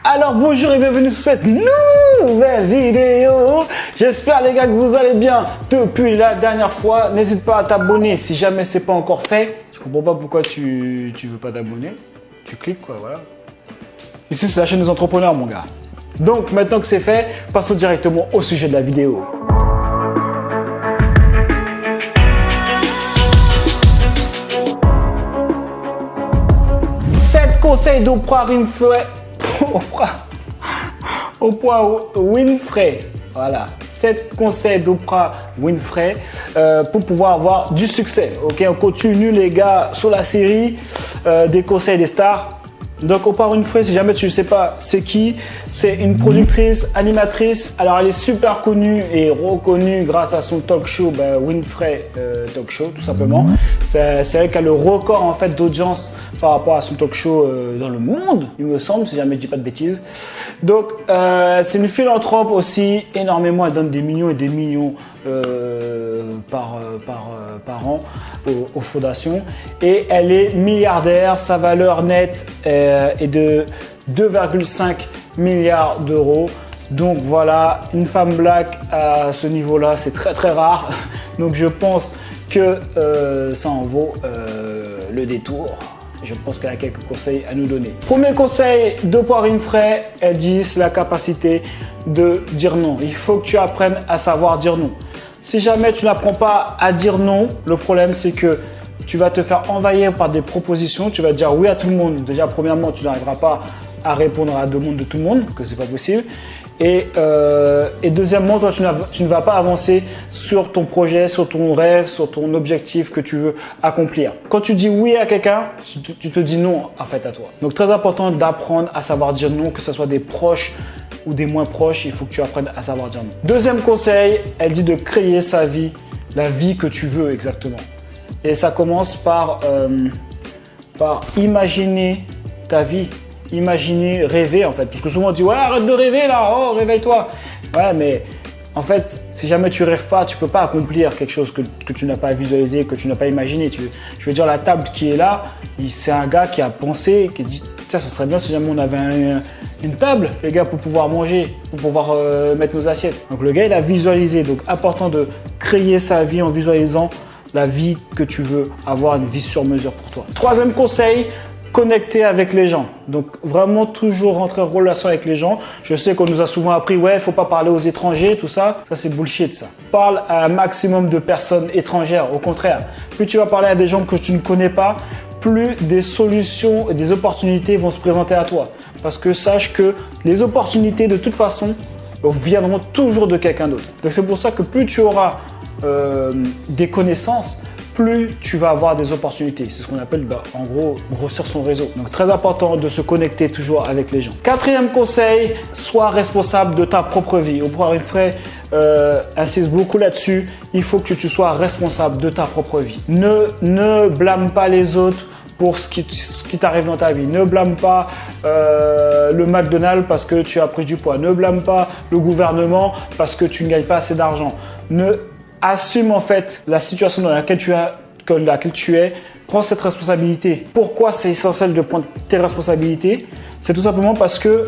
Alors bonjour et bienvenue sur cette nouvelle vidéo. J'espère les gars que vous allez bien depuis la dernière fois. N'hésite pas à t'abonner si jamais c'est pas encore fait. Je comprends pas pourquoi tu veux pas t'abonner. Tu cliques quoi, voilà. Ici c'est la chaîne des entrepreneurs mon gars. Donc maintenant que c'est fait, passons directement au sujet de la vidéo. Conseil d'Oprah Winfrey. Voilà, 7 conseils d'Oprah Winfrey pour pouvoir avoir du succès. Ok, on continue les gars sur la série des conseils des stars. Donc Oprah Winfrey, si jamais tu ne sais pas c'est qui, c'est une productrice, animatrice. Alors elle est super connue et reconnue grâce à son talk show Winfrey Talk Show tout simplement. C'est vrai qu'elle a le record en fait d'audience par rapport à son talk show dans le monde, il me semble, si jamais je dis pas de bêtises. Donc c'est une philanthrope aussi, énormément, elle donne des millions et des millions par an aux fondations. Et elle est milliardaire, sa valeur nette est de 2,5 milliards d'euros. Donc voilà, une femme black à ce niveau-là, c'est très très rare. Donc je pense que ça en vaut le détour. Je pense qu'elle a quelques conseils à nous donner. Premier conseil d'Oprah Winfrey, elle dit c'est la capacité de dire non. Il faut que tu apprennes à savoir dire non. Si jamais tu n'apprends pas à dire non, le problème c'est que tu vas te faire envahir par des propositions. Tu vas dire oui à tout le monde. Déjà, premièrement, tu n'arriveras pas à répondre à la demande de tout le monde, que c'est pas possible. Et deuxièmement, toi, tu ne vas pas avancer sur ton projet, sur ton rêve, sur ton objectif que tu veux accomplir. Quand tu dis oui à quelqu'un, tu te dis non en fait à toi. Donc très important d'apprendre à savoir dire non, que ce soit des proches ou des moins proches, il faut que tu apprennes à savoir dire non. Deuxième conseil, elle dit de créer sa vie, la vie que tu veux exactement. Et ça commence par imaginer ta vie. Imaginer, rêver en fait. Parce que souvent on dit ouais arrête de rêver là, oh réveille-toi. Ouais mais en fait si jamais tu rêves pas, tu peux pas accomplir quelque chose que tu n'as pas visualisé, que tu n'as pas imaginé. Je veux dire la table qui est là, c'est un gars qui a pensé, qui a dit tiens ce serait bien si jamais on avait une table les gars pour pouvoir manger, pour pouvoir mettre nos assiettes. Donc le gars il a visualisé. Donc important de créer sa vie en visualisant la vie que tu veux avoir, une vie sur mesure pour toi. Troisième conseil, connecter avec les gens. Donc vraiment toujours rentrer en relation avec les gens. Je sais qu'on nous a souvent appris ouais, faut pas parler aux étrangers, tout ça. Ça c'est bullshit ça. Parle à un maximum de personnes étrangères. Au contraire, plus tu vas parler à des gens que tu ne connais pas, plus des solutions et des opportunités vont se présenter à toi. Parce que sache que les opportunités de toute façon viendront toujours de quelqu'un d'autre. Donc c'est pour ça que plus tu auras des connaissances, plus tu vas avoir des opportunités. C'est ce qu'on appelle en gros grossir son réseau. Donc très important de se connecter toujours avec les gens. Quatrième conseil, sois responsable de ta propre vie. Oprah Winfrey insiste beaucoup là-dessus. Il faut que tu sois responsable de ta propre vie. Ne blâme pas les autres pour ce qui t'arrive dans ta vie. Ne blâme pas le McDonald's parce que tu as pris du poids. Ne blâme pas le gouvernement parce que tu ne gagnes pas assez d'argent. Assume en fait la situation dans laquelle tu es, prends cette responsabilité. Pourquoi c'est essentiel de prendre tes responsabilités? C'est tout simplement parce que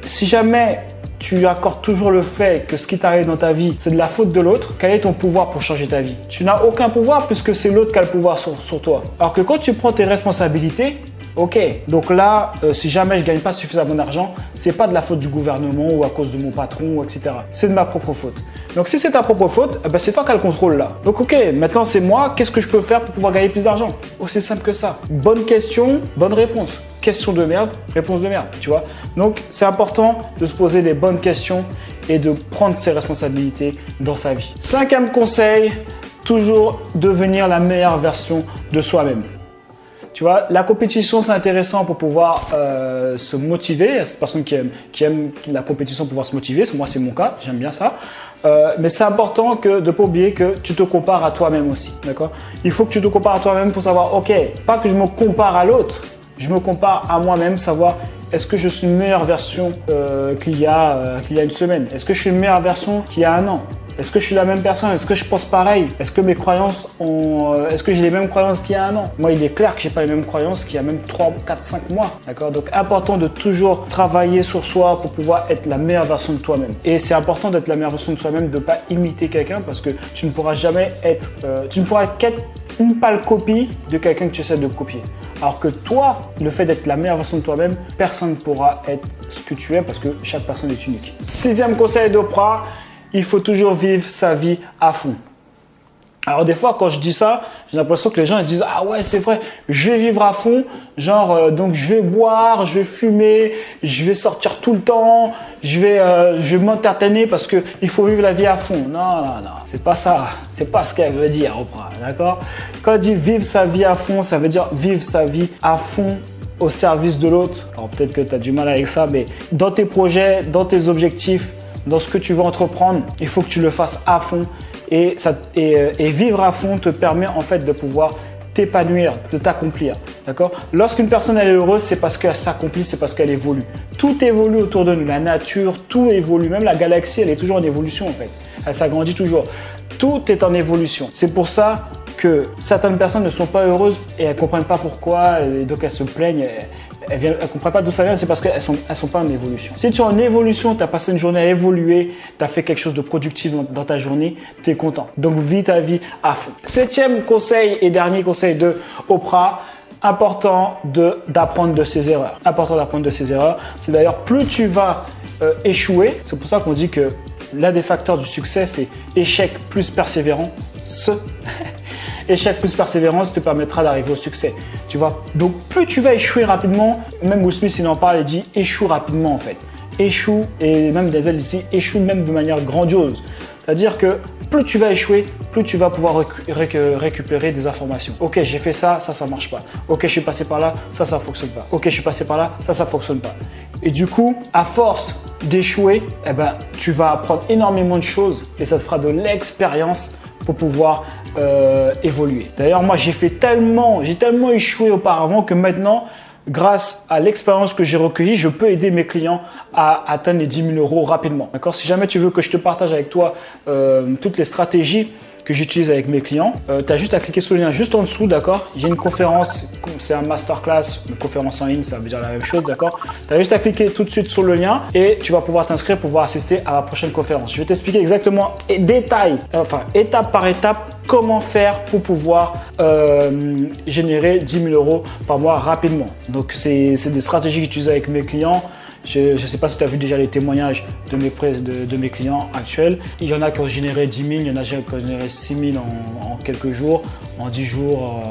si jamais tu accordes toujours le fait que ce qui t'arrive dans ta vie, c'est de la faute de l'autre, quel est ton pouvoir pour changer ta vie? Tu n'as aucun pouvoir puisque c'est l'autre qui a le pouvoir sur toi. Alors que quand tu prends tes responsabilités, ok, donc là, si jamais je gagne pas suffisamment d'argent, c'est pas de la faute du gouvernement ou à cause de mon patron, etc. C'est de ma propre faute. Donc si c'est ta propre faute, c'est toi qui as le contrôle là. Donc ok, maintenant c'est moi, qu'est-ce que je peux faire pour pouvoir gagner plus d'argent? Aussi simple que ça. Bonne question, bonne réponse. Question de merde, réponse de merde, tu vois. Donc c'est important de se poser des bonnes questions et de prendre ses responsabilités dans sa vie. Cinquième conseil, toujours devenir la meilleure version de soi-même. Tu vois, la compétition, c'est intéressant pour pouvoir se motiver. Il y a cette personne qui aime la compétition pour pouvoir se motiver. Moi, c'est mon cas. J'aime bien ça. Mais c'est important de ne pas oublier que tu te compares à toi-même aussi. D'accord? Il faut que tu te compares à toi-même pour savoir, ok, pas que je me compare à l'autre. Je me compare à moi-même, savoir est-ce que je suis une meilleure version qu'il y a une semaine? Est-ce que je suis une meilleure version qu'il y a un an? Est-ce que je suis la même personne? Est-ce que je pense pareil? Est-ce que mes croyances est-ce que j'ai les mêmes croyances qu'il y a un an? Moi, il est clair que j'ai pas les mêmes croyances qu'il y a même 3, 4, 5 mois. D'accord? Donc, important de toujours travailler sur soi pour pouvoir être la meilleure version de toi-même. Et c'est important d'être la meilleure version de soi-même, de ne pas imiter quelqu'un parce que tu ne pourras jamais être, tu ne pourras qu'être une pâle copie de quelqu'un que tu essaies de copier. Alors que toi, le fait d'être la meilleure version de toi-même, personne ne pourra être ce que tu es parce que chaque personne est unique. 6e conseil d'Oprah, il faut toujours vivre sa vie à fond. Alors des fois, quand je dis ça, j'ai l'impression que les gens ils se disent « Ah ouais, c'est vrai, je vais vivre à fond. Genre, donc je vais boire, je vais fumer, je vais sortir tout le temps, je vais m'entertainer parce qu'il faut vivre la vie à fond. » Non, c'est pas ça. C'est pas ce qu'elle veut dire, Oprah, d'accord? Quand elle dit « vivre sa vie à fond », ça veut dire vivre sa vie à fond au service de l'autre. Alors peut-être que tu as du mal avec ça, mais dans tes projets, dans tes objectifs, dans ce que tu veux entreprendre, il faut que tu le fasses à fond. Et vivre à fond te permet en fait de pouvoir t'épanouir, de t'accomplir. D'accord? Lorsqu'une personne elle est heureuse, c'est parce qu'elle s'accomplit, c'est parce qu'elle évolue. Tout évolue autour de nous, la nature, tout évolue. Même la galaxie, elle est toujours en évolution en fait. Elle s'agrandit toujours. Tout est en évolution. C'est pour ça que certaines personnes ne sont pas heureuses et elles ne comprennent pas pourquoi, et donc elles se plaignent. Elles ne comprennent pas d'où ça vient, c'est parce qu'elles ne sont pas en évolution. Si tu es en évolution, tu as passé une journée à évoluer, tu as fait quelque chose de productif dans ta journée, tu es content. Donc, vis ta vie à fond. 7e conseil et dernier conseil de Oprah, important d'apprendre de ses erreurs. Important d'apprendre de ses erreurs. C'est d'ailleurs, plus tu vas échouer, c'est pour ça qu'on dit que l'un des facteurs du succès, c'est échec plus persévérance. Échec plus persévérance te permettra d'arriver au succès. Tu vois? Donc, plus tu vas échouer rapidement, même Will Smith, il en parle, il dit échoue rapidement en fait. Échoue, et même Denzel ici, échoue même de manière grandiose. C'est-à-dire que plus tu vas échouer, plus tu vas pouvoir récupérer des informations. Ok, j'ai fait ça, ça marche pas. Ok, je suis passé par là, ça fonctionne pas. Ok, je suis passé par là, ça fonctionne pas. Et du coup, à force d'échouer, eh ben, tu vas apprendre énormément de choses et ça te fera de l'expérience pour pouvoir évoluer. D'ailleurs, moi, j'ai tellement échoué auparavant que maintenant, grâce à l'expérience que j'ai recueillie, je peux aider mes clients à atteindre les 10 000 € rapidement. D'accord? Si jamais tu veux que je te partage avec toi toutes les stratégies que j'utilise avec mes clients, tu as juste à cliquer sur le lien juste en dessous, d'accord? J'ai une conférence, c'est un masterclass, une conférence en ligne, ça veut dire la même chose, d'accord? Tu as juste à cliquer tout de suite sur le lien et tu vas pouvoir t'inscrire pour pouvoir assister à la prochaine conférence. Je vais t'expliquer exactement étape par étape, comment faire pour pouvoir générer 10 000 € par mois rapidement. Donc, c'est des stratégies que j'utilise avec mes clients. Je ne sais pas si tu as vu déjà les témoignages de mes clients actuels. Il y en a qui ont généré 10 000, il y en a qui ont généré 6 000 en quelques jours, en 10 jours,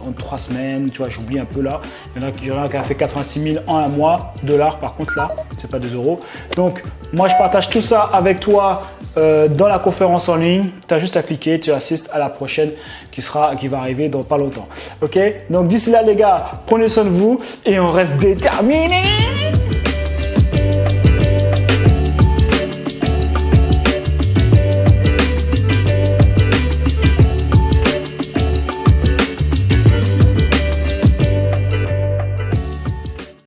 en 3 semaines. Tu vois, j'oublie un peu là. Il y en a qui ont fait 86 000 en un mois, dollars par contre là, c'est pas des euros. Donc, moi je partage tout ça avec toi dans la conférence en ligne. Tu as juste à cliquer, tu assistes à la prochaine qui va arriver dans pas longtemps. Ok? Donc, d'ici là les gars, prenez soin de vous et on reste déterminés.